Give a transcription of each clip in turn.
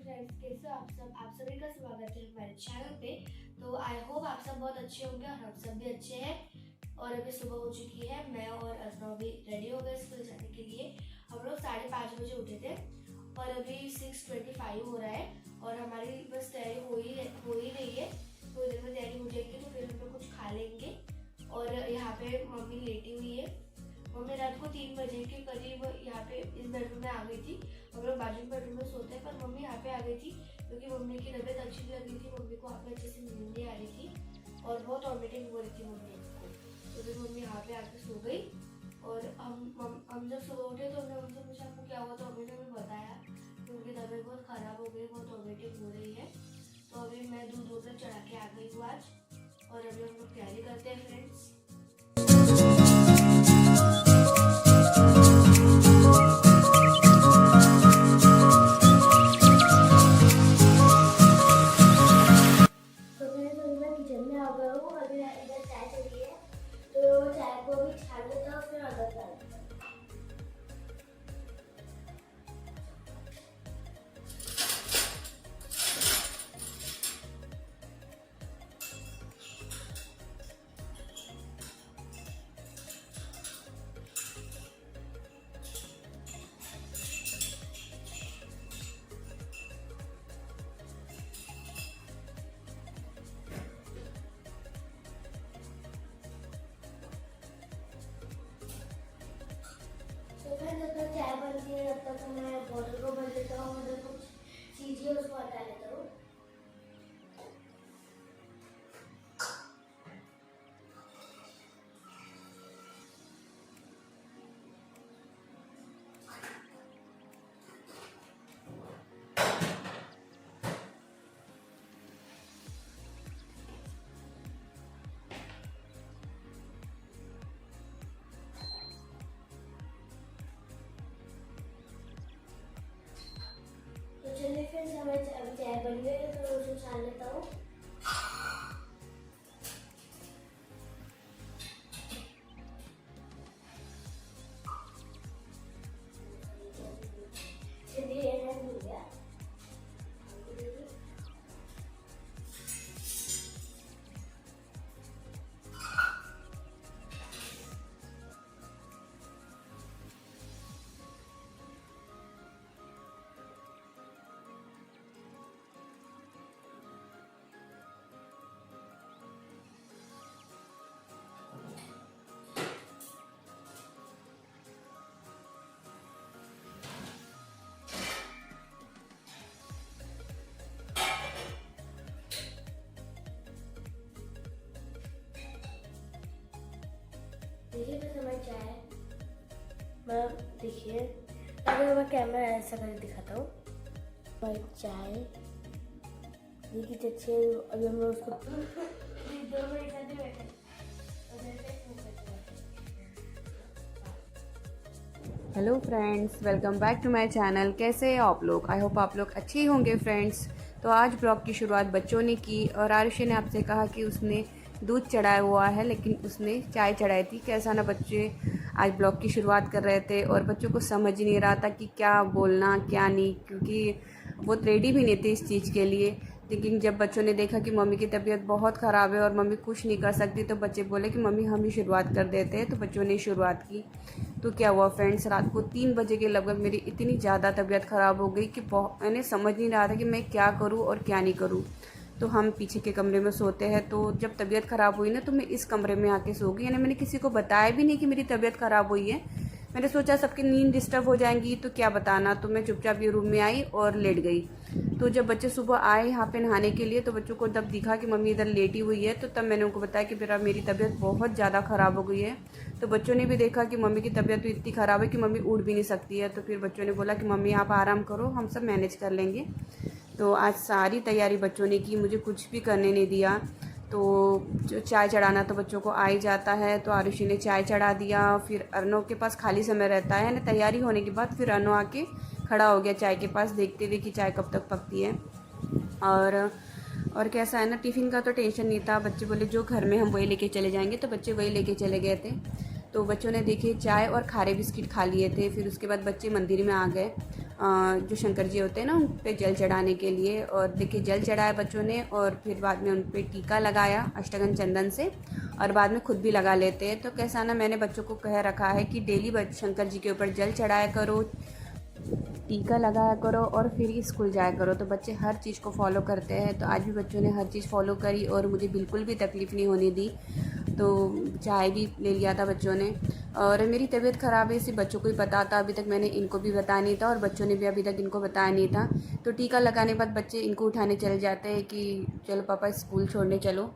Friends, कैसे हो आप सभी का स्वागत है हमारे चैनल पे। तो आई होप आप सब बहुत अच्छे होंगे और हम सब भी अच्छे हैं। और अभी सुबह हो चुकी है, मैं और अजनव भी रेडी हो गए स्कूल जाने के लिए। हम लोग 5:30 बजे उठे थे और अभी 6:25 हो रहा है और हमारी बस तैयारी हो ही रही है। थोड़ी देर में तैयारी हो जाएगी तो फिर हम लोग कुछ खा लेंगे। और यहाँ पे मम्मी लेटी हुई है। मम्मी रात को 3 बजे के करीब यहाँ पे इस बेडरूम में आ गई थी। हम लोग बाजू बेडरूम में सोते हैं, पर मम्मी यहाँ पे आ गई थी क्योंकि मम्मी की तबीयत अच्छी नहीं लग रही थी। मम्मी को यहाँ पे अच्छे से नींद नहीं आ रही थी और बहुत वॉमिटिंग हो रही थी मम्मी को। तो फिर मम्मी यहाँ पे आके सो गई। और हम जब सुबह उठे तो हमने उनसे पूछा आपको क्या हुआ, तो मम्मी ने हमें बताया कि उनकी तबीयत बहुत खराब हो गई, बहुत वॉमिटिंग हो रही है। तो अभी मैं दूध वगैरह चढ़ा के आ गई हूँ आज, और अभी हम लोग तैयारी करते हैं फ्रेंड्स। किचन में आ गया हूँ, अभी इधर चाय चली है तो चाय को भी छान लेता हूँ, फिर अंदर डालता हूँ। तो फिर जब तक चाय बनती है तब तक मैं बॉटल को भर लेता हूँ, मतलब कुछ चीजें उसको हटा लेता हूँ। तो चलिए फिर हमें चाय बन गई है तो उसे छान लेता हूँ। चलिए ये हो गया। देखिए तो हमारी चाय, मैं देखिए अगर मैं कैमरा ऐसा करके दिखाता हूँ। हमारी चाय देखिए अच्छे, अभी हम लोग उसको hello friends, welcome back to my channel. कैसे हैं आप लोग? आई होप आप लोग अच्छे ही होंगे फ्रेंड्स। तो आज ब्लॉग की शुरुआत बच्चों ने की और आरुषि ने आपसे कहा कि उसने दूध चढ़ाया हुआ है लेकिन उसने चाय चढ़ाई थी। कैसा ना, बच्चे आज ब्लॉग की शुरुआत कर रहे थे और बच्चों को समझ ही नहीं रहा था कि क्या बोलना क्या नहीं, क्योंकि वो रेडी भी नहीं थे इस चीज़ के लिए। लेकिन जब बच्चों ने देखा कि मम्मी की तबीयत बहुत ख़राब है और मम्मी कुछ नहीं कर सकती, तो बच्चे बोले कि मम्मी हम ही शुरुआत कर देते हैं। तो बच्चों ने शुरुआत की। तो क्या हुआ फ्रेंड्स, रात को 3 बजे के लगभग मेरी इतनी ज़्यादा तबीयत ख़राब हो गई कि मैंने समझ नहीं रहा था कि मैं क्या करूँ और क्या नहीं करूँ। तो हम पीछे के कमरे में सोते हैं, तो जब तबीयत ख़राब हुई ना तो मैं इस कमरे में आके सो गई। यानी मैंने किसी को बताया भी नहीं कि मेरी तबीयत ख़राब हुई है। मैंने सोचा सबकी नींद डिस्टर्ब हो जाएंगी तो क्या बताना, तो मैं चुपचाप ये रूम में आई और लेट गई। तो जब बच्चे सुबह आए यहाँ पे नहाने के लिए, तो बच्चों को जब दिखा कि मम्मी इधर लेटी हुई है, तो तब मैंने उनको बताया कि मेरी तबीयत बहुत ज़्यादा ख़राब हो गई है। तो बच्चों ने भी देखा कि मम्मी की तबीयत तो इतनी ख़राब है कि मम्मी उठ भी नहीं सकती है। तो फिर बच्चों ने बोला कि मम्मी आप आराम करो, हम सब मैनेज कर लेंगे। तो आज सारी तैयारी बच्चों ने की, मुझे कुछ भी करने नहीं दिया। तो जो चाय चढ़ाना तो बच्चों को आ ही जाता है, तो आरुषि ने चाय चढ़ा दिया। फिर अर्नव के पास खाली समय रहता है ना, तैयारी होने के बाद फिर अर्नव आके खड़ा हो गया चाय के पास, देखते हुए कि चाय कब तक पकती है। और कैसा है ना, टिफ़िन का तो टेंशन नहीं था। बच्चे बोले जो घर में हम वही लेके चले जाएंगे, तो बच्चे वही लेके चले गए थे। तो बच्चों ने देखिए चाय और खारे बिस्किट खा लिए थे। फिर उसके बाद बच्चे मंदिर में आ गए जो शंकर जी होते हैं ना, उन पे जल चढ़ाने के लिए। और देखिए जल चढ़ाया बच्चों ने और फिर बाद में उन पे टीका लगाया अष्टगंध चंदन से, और बाद में खुद भी लगा लेते हैं। तो कैसा ना, मैंने बच्चों को कह रखा है कि डेली शंकर जी के ऊपर जल चढ़ाया करो, टीका लगाया करो और फिर ही स्कूल जाया करो। तो बच्चे हर चीज़ को फॉलो करते हैं। तो आज भी बच्चों ने हर चीज़ फॉलो करी और मुझे बिल्कुल भी तकलीफ़ नहीं होने दी। तो चाय भी ले लिया था बच्चों ने। और मेरी तबीयत ख़राब है, सिर्फ बच्चों को ही पता था, अभी तक मैंने इनको भी बताया नहीं था और बच्चों ने भी अभी तक इनको बताया नहीं था। तो टीका लगाने के बाद बच्चे इनको उठाने चले जाते हैं कि चलो पापा स्कूल छोड़ने चलो।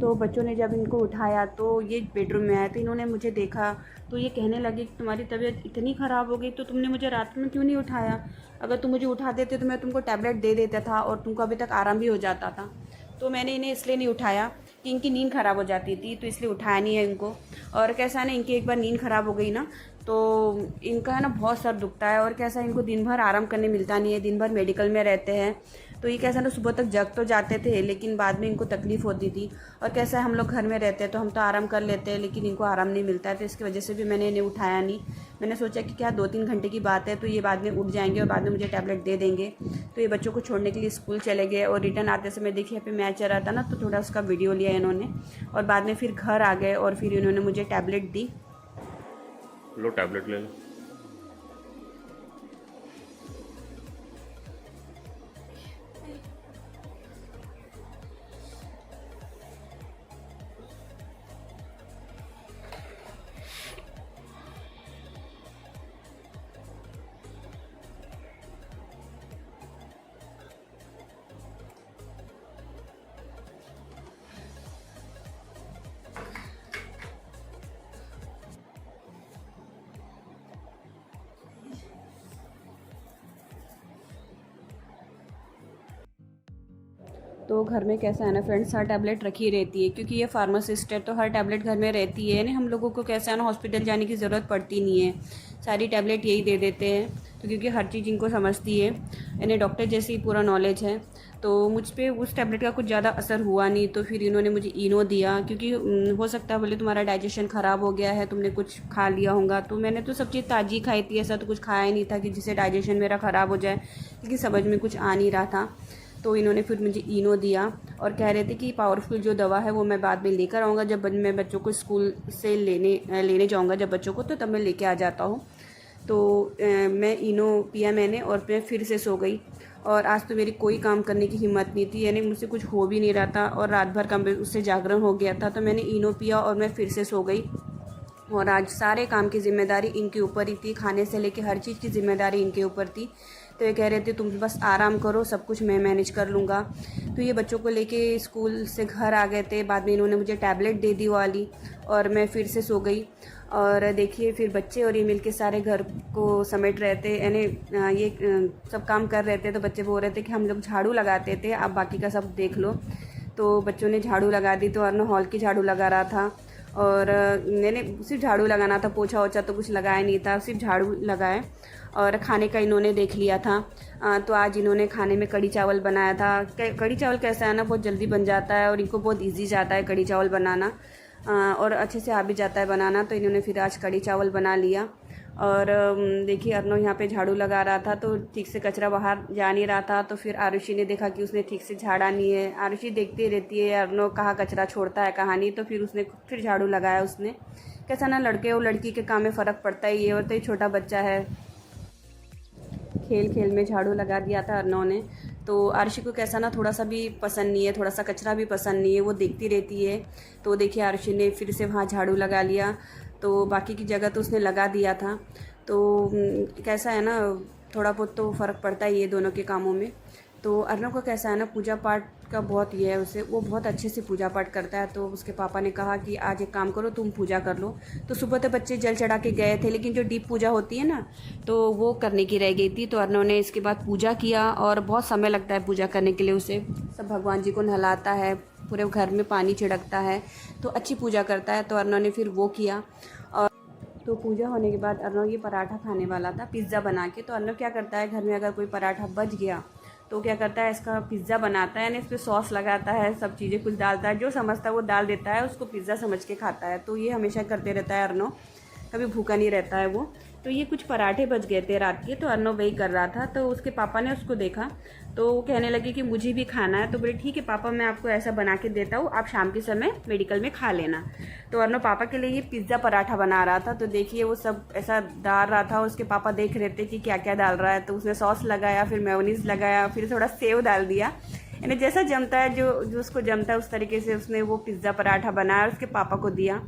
तो बच्चों ने जब इनको उठाया तो ये बेडरूम में आया, तो इन्होंने मुझे देखा तो ये कहने लगे कि तुम्हारी तबीयत इतनी ख़राब हो गई तो तुमने मुझे रात में क्यों नहीं उठाया? अगर तुम मुझे उठा देते तो मैं तुमको टैबलेट दे देता था और तुमको अभी तक आराम भी हो जाता था। तो मैंने इन्हें इसलिए नहीं उठाया कि इनकी नींद ख़राब हो जाती थी, तो इसलिए उठाया नहीं है इनको। और कैसा है ना, इनकी एक बार नींद ख़राब हो गई ना तो इनका है ना बहुत सर दुखता है, और कैसा इनको दिन भर आराम करने मिलता नहीं है, दिन भर मेडिकल में रहते हैं। तो ये कैसा ना, सुबह तक जग तो जाते थे लेकिन बाद में इनको तकलीफ़ होती थी। और कैसा है, हम लोग घर में रहते हैं तो हम तो आराम कर लेते हैं लेकिन इनको आराम नहीं मिलता है, तो इसकी वजह से भी मैंने इन्हें उठाया नहीं। मैंने सोचा कि क्या 2-3 घंटे की बात है, तो ये बाद में उठ जाएंगे और बाद में मुझे टैबलेट दे देंगे। तो ये बच्चों को छोड़ने के लिए स्कूल चले गए और रिटर्न आते समय देखिए यहाँ पे मैच चल रहा था ना, तो थोड़ा उसका वीडियो लिया इन्होंने और बाद में फिर घर आ गए और फिर इन्होंने मुझे टैबलेट दी। लो टैबलेट ले लो। तो घर में कैसा है ना फ्रेंड्स, हर टैबलेट रखी रहती है क्योंकि ये फार्मासिस्ट है, तो हर टैबलेट घर में रहती है। यानी हम लोगों को कैसा है ना, हॉस्पिटल जाने की ज़रूरत पड़ती नहीं है, सारी टैबलेट यही दे देते हैं। तो क्योंकि हर चीज़ इनको समझती है, इन्हें डॉक्टर जैसे ही पूरा नॉलेज है। तो मुझ पर उस टैबलेट का कुछ ज़्यादा असर हुआ नहीं, तो फिर इन्होंने मुझे इनो दिया क्योंकि हो सकता है बोले तुम्हारा डाइजेशन ख़राब हो गया है, तुमने कुछ खा लिया होगा। तो मैंने तो सब चीज़ ताज़ी खाई थी, ऐसा तो कुछ खाया ही नहीं था कि जिससे डाइजेशन मेरा ख़राब हो जाए, क्योंकि समझ में कुछ आ नहीं रहा था। तो इन्होंने फिर मुझे इनो दिया और कह रहे थे कि पावरफुल जो दवा है वो मैं बाद में लेकर आऊँगा, जब मैं बच्चों को स्कूल से लेने जाऊँगा जब बच्चों को, तो तब मैं लेके आ जाता हूँ। तो मैं इनो पिया मैंने और मैं फिर से सो गई। और आज तो मेरी कोई काम करने की हिम्मत नहीं थी, यानी मुझसे कुछ हो भी नहीं रहा था और रात भर का उससे जागरण हो गया था। तो मैंने इनो पिया और मैं फिर से सो गई। और आज सारे काम की ज़िम्मेदारी इनके ऊपर ही थी, खाने से लेके हर चीज़ की ज़िम्मेदारी इनके ऊपर थी। तो ये कह रहे थे तुम बस आराम करो, सब कुछ मैं मैनेज कर लूँगा। तो ये बच्चों को लेके स्कूल से घर आ गए थे, बाद में इन्होंने मुझे टैबलेट दे दी वाली और मैं फिर से सो गई। और देखिए फिर बच्चे और ये मिलके सारे घर को समेट रहे थे, यानी ये सब काम कर रहे थे। तो बच्चे बोल रहे थे कि हम लोग झाड़ू लगाते थे, आप बाकी का सब देख लो। तो बच्चों ने झाड़ू लगा दी, तो अर्नो हॉल की झाड़ू लगा रहा था और मैंने सिर्फ झाड़ू लगाना था, पोछा वोछा तो कुछ लगाया नहीं था, सिर्फ झाड़ू लगाए। और खाने का इन्होंने देख लिया था। तो आज इन्होंने खाने में कढ़ी चावल बनाया था। कढ़ी चावल कैसा है ना, बहुत जल्दी बन जाता है और इनको बहुत इजी जाता है कढ़ी चावल बनाना, और अच्छे से आ भी जाता है बनाना। तो इन्होंने फिर आज कढ़ी चावल बना लिया। और देखिए अर्नो यहाँ पे झाड़ू लगा रहा था, तो ठीक से कचरा बाहर जा नहीं रहा था। तो फिर आरुषि ने देखा कि उसने ठीक से झाड़ा नहीं है। आरुषि देखती रहती है अर्नो कहाँ कचरा छोड़ता है कहाँ नहीं, तो फिर उसने फिर झाड़ू लगाया उसने। कैसा ना, लड़के और लड़की के काम में फ़र्क पड़ता ही है, और तो ये छोटा बच्चा है, खेल खेल में झाड़ू लगा दिया था अर्नो ने। तो आरुषि को कैसा ना थोड़ा सा भी पसंद नहीं है, थोड़ा सा कचरा भी पसंद नहीं है, वो देखती रहती है। तो देखिए आरुषि ने फिर से वहाँ झाड़ू लगा लिया, तो बाकी की जगह तो उसने लगा दिया था। तो कैसा है ना, थोड़ा बहुत तो फ़र्क पड़ता ही है दोनों के कामों में। तो अर्नव का कैसा है ना, पूजा पाठ का बहुत ये है उसे, वो बहुत अच्छे से पूजा पाठ करता है। तो उसके पापा ने कहा कि आज एक काम करो, तुम पूजा कर लो। तो सुबह तो बच्चे जल चढ़ा के गए थे, लेकिन जो डीप पूजा होती है ना, तो वो करने की रह गई थी। तो अर्नव ने इसके बाद पूजा किया, और बहुत समय लगता है पूजा करने के लिए उसे। सब भगवान जी को नहलाता है, पूरे घर में पानी छिड़कता है, तो अच्छी पूजा करता है। तो अर्नव ने फिर वो किया। तो पूजा होने के बाद अर्नव ये पराठा खाने वाला था पिज़्ज़ा बना के। तो अर्नव क्या करता है, घर में अगर कोई पराठा बच गया तो क्या करता है, इसका पिज़्ज़ा बनाता है, यानी इस पर सॉस लगाता है, सब चीज़ें कुछ डालता है, जो समझता है वो डाल देता है, उसको पिज़्ज़ा समझ के खाता है। तो ये हमेशा करते रहता है अर्नव, कभी भूखा नहीं रहता है वो। तो ये कुछ पराठे बच गए थे रात के, तो अर्नव वही कर रहा था। तो उसके पापा ने उसको देखा तो वो कहने लगे कि मुझे भी खाना है। तो बोले ठीक है पापा, मैं आपको ऐसा बना के देता हूँ, आप शाम के समय मेडिकल में खा लेना। तो अर्नव पापा के लिए ये पिज़्ज़ा पराठा बना रहा था। तो देखिए वो सब ऐसा डाल रहा था, उसके पापा देख रहे थे कि क्या क्या डाल रहा है। तो उसने सॉस लगाया, फिर मेयोनीज लगाया, फिर थोड़ा सेव डाल दिया, यानी जैसा जमता है, जो उसको जमता है उस तरीके से उसने वो पिज़्ज़ा पराठा बनाया और उसके पापा को दिया।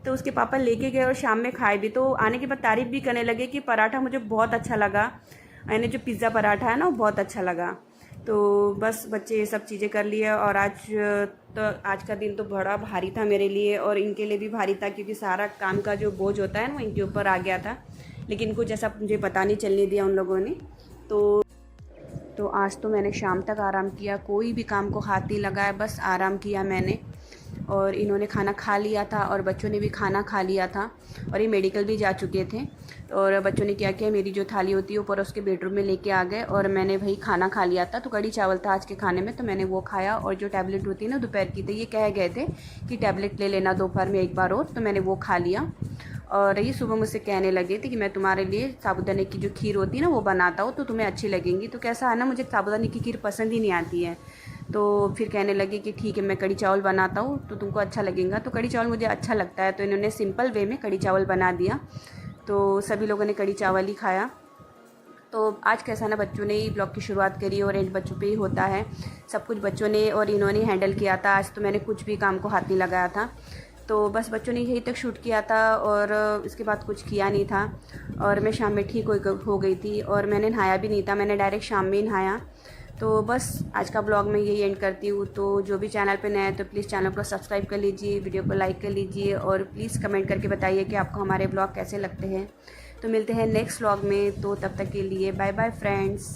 तो उसके पापा लेके गए और शाम में खाए भी। तो आने के बाद तारीफ़ भी करने लगे कि पराठा मुझे बहुत अच्छा लगा, यानी जो पिज़्ज़ा पराठा है ना वो बहुत अच्छा लगा। तो बस बच्चे ये सब चीज़ें कर लिए। और आज का दिन तो बड़ा भारी था मेरे लिए और इनके लिए भी भारी था, क्योंकि सारा काम का जो बोझ होता है ना वो इनके ऊपर आ गया था। लेकिन कुछ ऐसा मुझे पता नहीं चलने दिया उन लोगों ने। तो आज तो मैंने शाम तक आराम किया, कोई भी काम को हाथ नहीं लगाया, बस आराम किया मैंने। और इन्होंने खाना खा लिया था और बच्चों ने भी खाना खा लिया था और ये मेडिकल भी जा चुके थे। और बच्चों ने क्या किया, मेरी जो थाली होती है ऊपर उसके बेडरूम में लेके आ गए और मैंने वही खाना खा लिया था। तो कड़ी चावल था आज के खाने में, तो मैंने वो खाया। और जो टैबलेट होती है ना दोपहर की, तो ये कह गए थे कि टैबलेट ले लेना दोपहर में एक बार और, तो मैंने वो खा लिया। और ये सुबह मुझसे कहने लगे थे कि मैं तुम्हारे लिए साबूदाने की जो खीर होती है ना वो बनाता हूँ, तो तुम्हें अच्छी लगेंगी। तो कैसा है ना, मुझे साबूदाने की खीर पसंद ही नहीं आती है। तो फिर कहने लगे कि ठीक है मैं कड़ी चावल बनाता हूँ तो तुमको अच्छा लगेगा। तो कड़ी चावल मुझे अच्छा लगता है, तो इन्होंने सिंपल वे में कड़ी चावल बना दिया। तो सभी लोगों ने कड़ी चावल ही खाया। तो आज कैसा ना, बच्चों ने ही ब्लॉग की शुरुआत करी और एंड बच्चों पे ही होता है। सब कुछ बच्चों ने और इन्होंने हैंडल किया था। आज तो मैंने कुछ भी काम को हाथ नहीं लगाया था। तो बस बच्चों ने यही तक शूट किया था और इसके बाद कुछ किया नहीं था। और मैं शाम में ठीक हो गई थी और मैंने नहाया भी नहीं था, मैंने डायरेक्ट शाम में ही नहाया। तो बस आज का ब्लॉग मैं यही एंड करती हूँ। तो जो भी चैनल पे नया है तो प्लीज़ चैनल को सब्सक्राइब कर लीजिए, वीडियो को लाइक कर लीजिए और प्लीज़ कमेंट करके बताइए कि आपको हमारे ब्लॉग कैसे लगते हैं। तो मिलते हैं नेक्स्ट ब्लॉग में, तो तब तक के लिए बाय बाय फ्रेंड्स।